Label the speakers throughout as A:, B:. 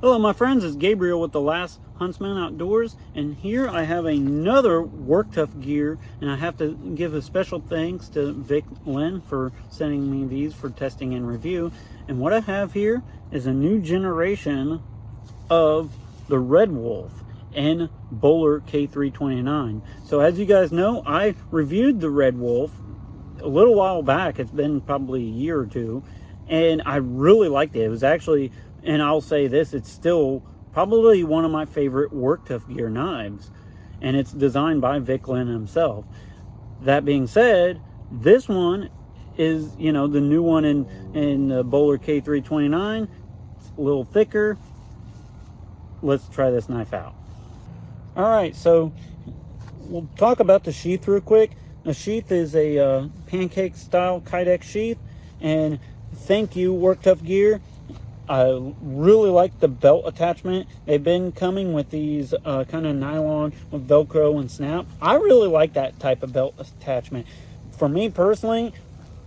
A: Hello my friends, it's Gabriel with The Last Huntsman Outdoors, and here I have another Work Tuff Gear, and I have to give a special thanks to Vic Lynn for sending me these for testing and review. And what I have here is a new generation of the Red Wolf and Bowler K329. So as you guys know, I reviewed the Red Wolf a little while back. It's been probably a year or two, and I really liked it. It was actually, and I'll say this, it's still probably one of my favorite Work Tuff Gear knives, and it's designed by Vic Lynn himself. That being said, this one is, you know, the new one in the Bowler K329. It's a little thicker. Let's try this knife out. All right, so we'll talk about the sheath real quick. The sheath is a pancake style Kydex sheath, and thank you Work Tuff Gear. I really like the belt attachment. They've been coming with these kind of nylon with Velcro and snap. I really like that type of belt attachment. For me personally,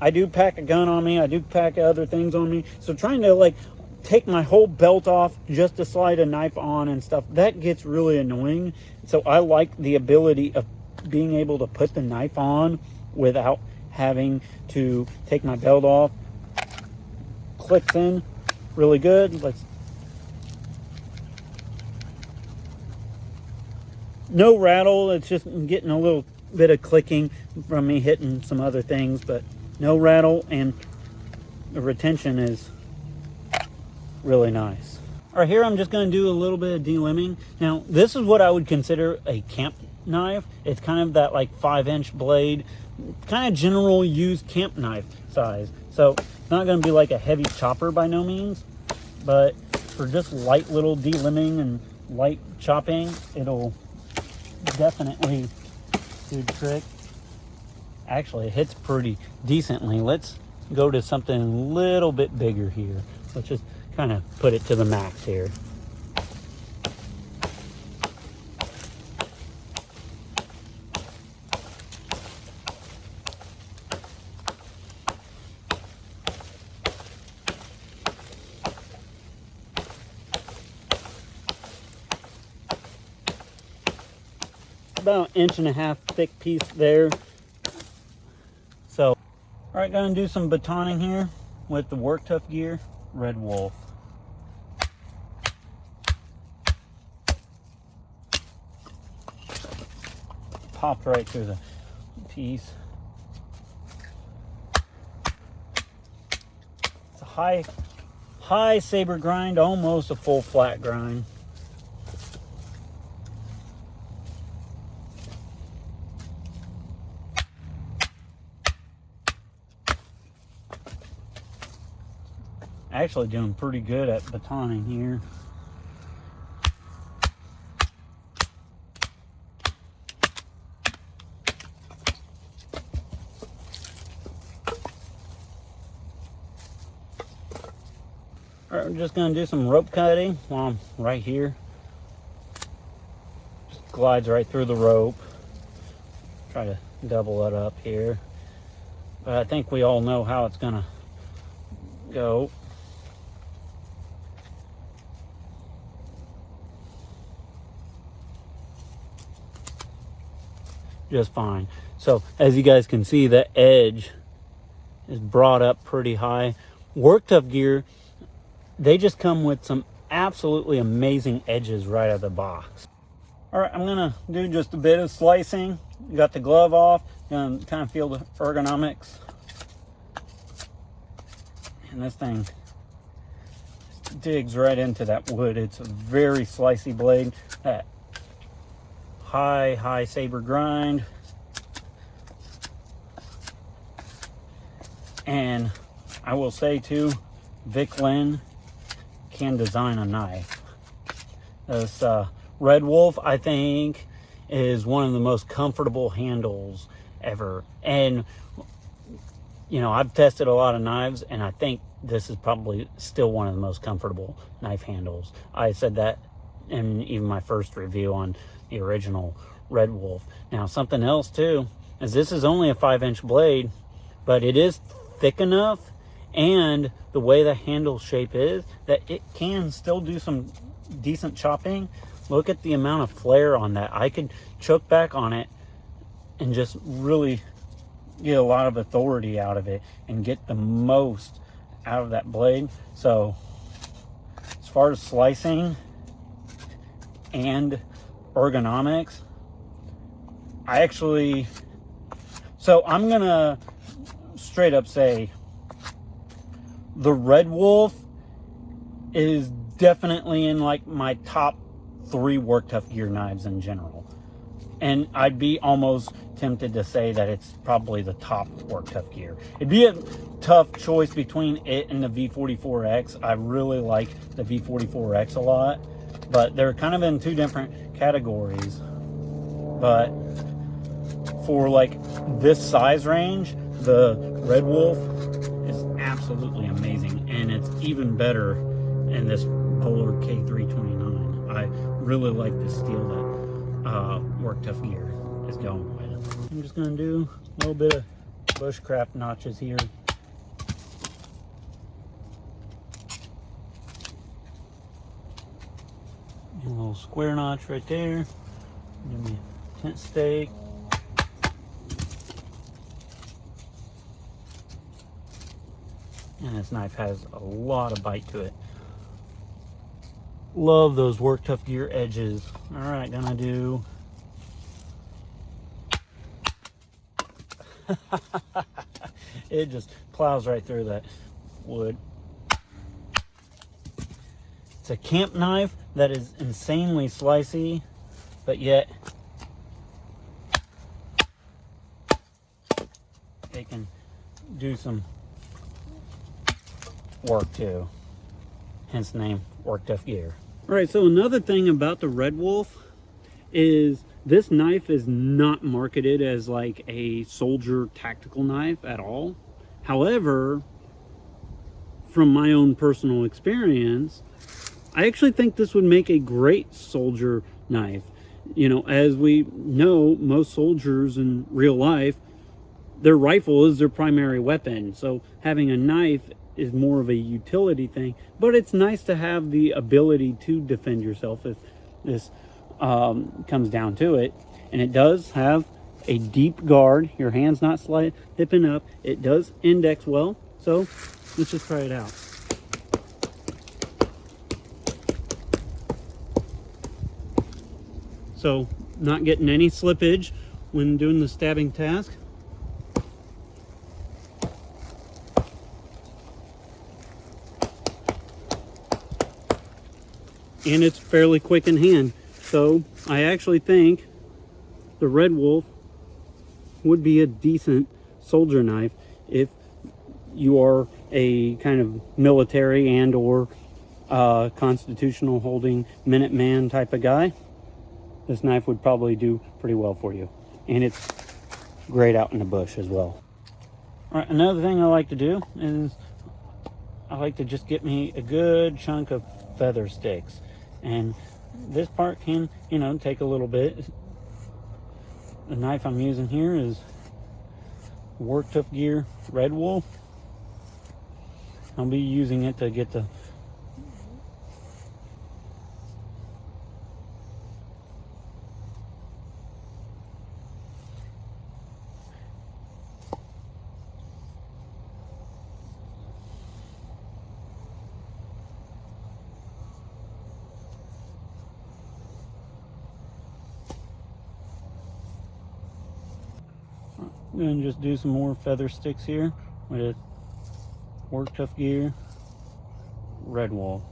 A: I do pack a gun on me. I do pack other things on me. So trying to like take my whole belt off just to slide a knife on and stuff, that gets really annoying. So I like the ability of being able to put the knife on without having to take my belt off. Clicks in really good. No rattle. It's just getting a little bit of clicking from me hitting some other things, but no rattle, and the retention is really nice. All right, here I'm just going to do a little bit of delimbing. Now, this is what I would consider a camp knife. It's kind of that like 5-inch blade, kind of general use camp knife size. So it's not going to be like a heavy chopper by no means, but for just light little delimbing and light chopping, it'll definitely do the trick. Actually, it hits pretty decently. Let's go to something a little bit bigger here. Let's just kind of put it to the max here. About 1.5 inch thick piece there. So, all right, gonna do some batoning here with the Work Tuff Gear Red Wolf. Popped right through the piece. It's a high saber grind, almost a full flat grind. Actually doing pretty good at batoning here. All right, we're just gonna do some rope cutting while I'm right here. Just glides right through the rope. Try to double it up here. But I think we all know how it's gonna go. Just fine. So as you guys can see, the edge is brought up pretty high. Work Tuff Gear, they just come with some absolutely amazing edges right out of the box. All right, I'm gonna do just a bit of slicing. Got the glove off, gonna kind of feel the ergonomics. And this thing digs right into that wood. It's a very slicey blade. That high saber grind, and I will say too, Vic Lynn can design a knife. This Red Wolf, I think, is one of the most comfortable handles ever. And you know, I've tested a lot of knives, and I think this is probably still one of the most comfortable knife handles. I said that in even my first review on the original Red Wolf. Now, something else too is this is only a 5-inch blade, but it is thick enough and the way the handle shape is, that it can still do some decent chopping. Look at the amount of flare on that. I could choke back on it and just really get a lot of authority out of it and get the most out of that blade. So as far as slicing and ergonomics, so I'm gonna straight up say the Red Wolf is definitely in like my top 3 Work Tuff Gear knives in general. And I'd be almost tempted to say that it's probably the top Work Tuff Gear. It'd be a tough choice between it and the V44X. I really like the V44X a lot, but they're kind of in 2 different categories. But for like this size range, the Red Wolf is absolutely amazing, and it's even better in this Polar K329. I really like the steel that Work Tuff Gear is going with. I'm just going to do a little bit of Bushcraft notches here. And a little square notch right there. Give me a tent stake. And this knife has a lot of bite to it. Love those Work Tuff Gear edges. All right, gonna do it just plows right through that wood. It's a camp knife that is insanely slicey, but yet it can do some work too. Hence the name Work Tuff Gear. All right, so another thing about the Red Wolf is this knife is not marketed as like a soldier tactical knife at all. However, from my own personal experience, I actually think this would make a great soldier knife. You know, as we know, most soldiers in real life, their rifle is their primary weapon. So having a knife is more of a utility thing, but it's nice to have the ability to defend yourself if this comes down to it. And it does have a deep guard. Your hand's not slipping up. It does index well. So let's just try it out. So not getting any slippage when doing the stabbing task. And it's fairly quick in hand. So I actually think the Red Wolf would be a decent soldier knife if you are a kind of military and or constitutional holding Minuteman type of guy. This knife would probably do pretty well for you. And it's great out in the bush as well. All right, another thing I like to do is I like to just get me a good chunk of feather sticks. And this part can, you know, take a little bit. The knife I'm using here is Work Tuff Gear Red Wolf. I'll be using it to get the I'm going to just do some more feather sticks here with Work Tuff Gear Red Wolf.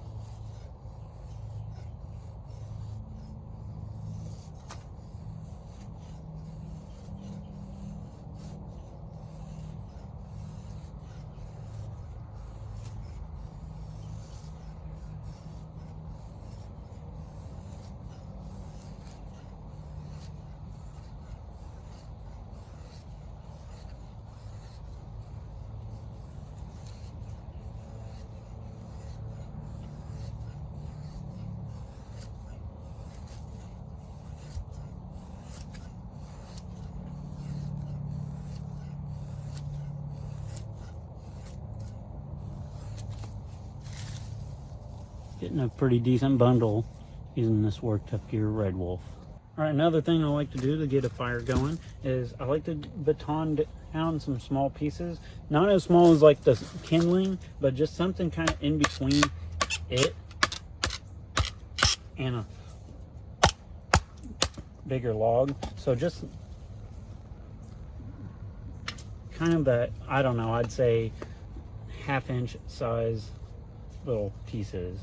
A: getting a pretty decent bundle using this Work Tuff Gear Red Wolf. All right, another thing I like to do to get a fire going is I like to baton down some small pieces. Not as small as like the kindling, but just something kind of in between it and a bigger log. So just kind of that, I don't know, I'd say 1/2 inch size little pieces.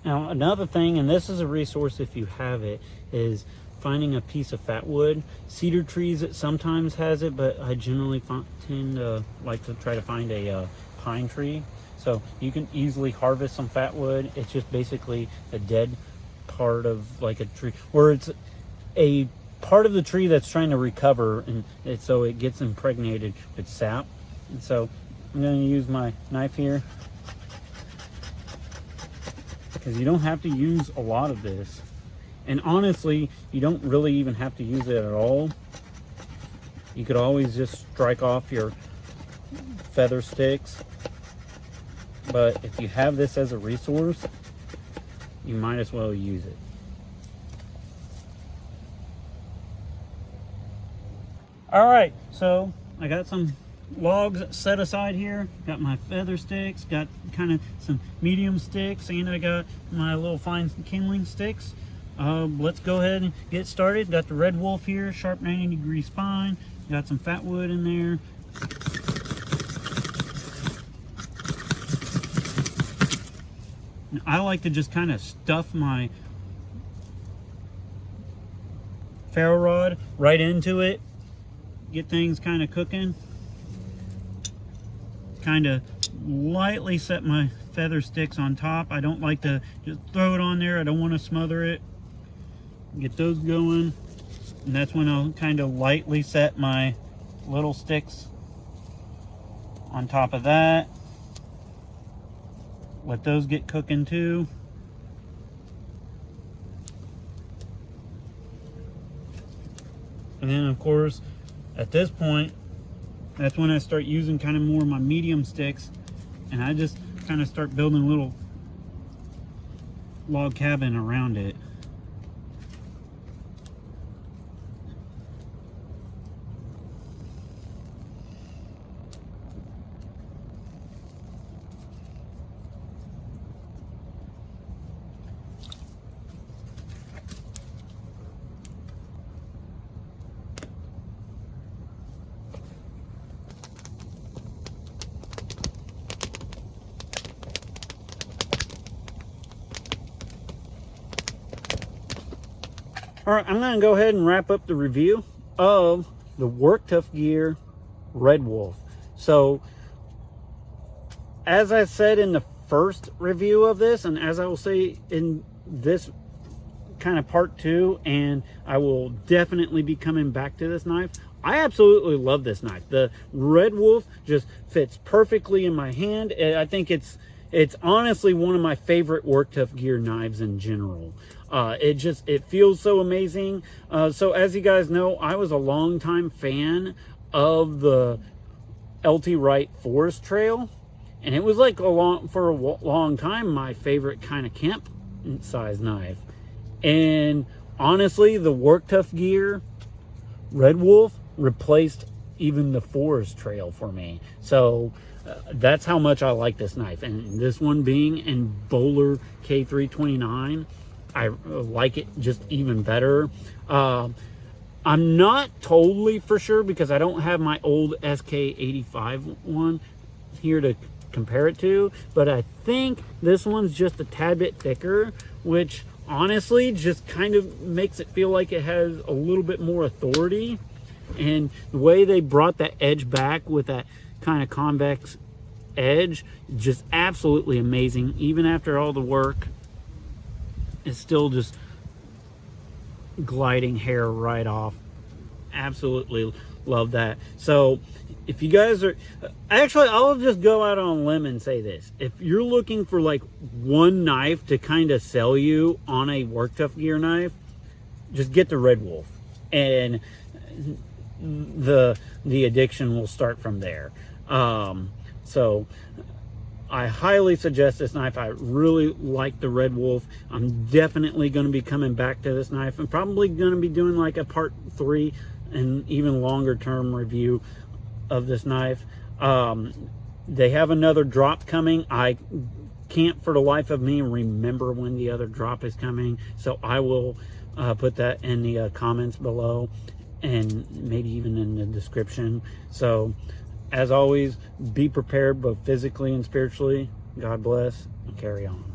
A: Now another thing, and this is a resource if you have it, is finding a piece of fat wood. Cedar trees it sometimes has it, but I generally tend to like to try to find a pine tree. So you can easily harvest some fat wood. It's just basically a dead part of like a tree, where it's a part of the tree that's trying to recover, and so it gets impregnated with sap. And so I'm going to use my knife here, because you don't have to use a lot of this, and honestly you don't really even have to use it at all. You could always just strike off your feather sticks, but if you have this as a resource, you might as well use it. All right, so I got some logs set aside here, got my feather sticks, got kind of some medium sticks, and I got my little fine kindling sticks. Let's go ahead and get started. Got the Red Wolf here, sharp 90-degree spine, got some fat wood in there. I like to just kind of stuff my ferro rod right into it, get things kind of cooking. Kind of lightly set my feather sticks on top. I don't like to just throw it on there. I don't want to smother it. Get those going, and that's when I'll kind of lightly set my little sticks on top of that. Let those get cooking too. And then of course at this point, that's when I start using kind of more of my medium sticks, and I just kind of start building a little log cabin around it. All right, I'm gonna go ahead and wrap up the review of the Work Tuff Gear Red Wolf. So, as I said in the first review of this, and as I will say in this kind of part 2, and I will definitely be coming back to this knife, I absolutely love this knife. The Red Wolf just fits perfectly in my hand. I think it's honestly one of my favorite Work Tuff Gear knives in general. It feels so amazing. So as you guys know, I was a longtime fan of the LT Wright Forest Trail, and it was like for a long time my favorite kind of camp size knife. And honestly, the Work Tuff Gear Red Wolf replaced even the Forest Trail for me. So that's how much I like this knife. And this one being in Bowler K329, I like it just even better. I'm not totally for sure because I don't have my old SK85 one here to compare it to, but I think this one's just a tad bit thicker, which honestly just kind of makes it feel like it has a little bit more authority. And the way they brought that edge back with that kind of convex edge, just absolutely amazing. Even after all the work, it's still just gliding hair right off. Absolutely love that. So if you guys are, actually I'll just go out on a limb and say this: if you're looking for like one knife to kind of sell you on a Work Tuff Gear knife, just get the Red Wolf. And the addiction will start from there. So I highly suggest this knife. I really like the Red Wolf. I'm definitely going to be coming back to this knife. I'm probably going to be doing like a part 3 and even longer term review of this knife. They have another drop coming. I can't for the life of me remember when the other drop is coming, so I will put that in the comments below, and maybe even in the description. So as always, be prepared both physically and spiritually. God bless, and carry on.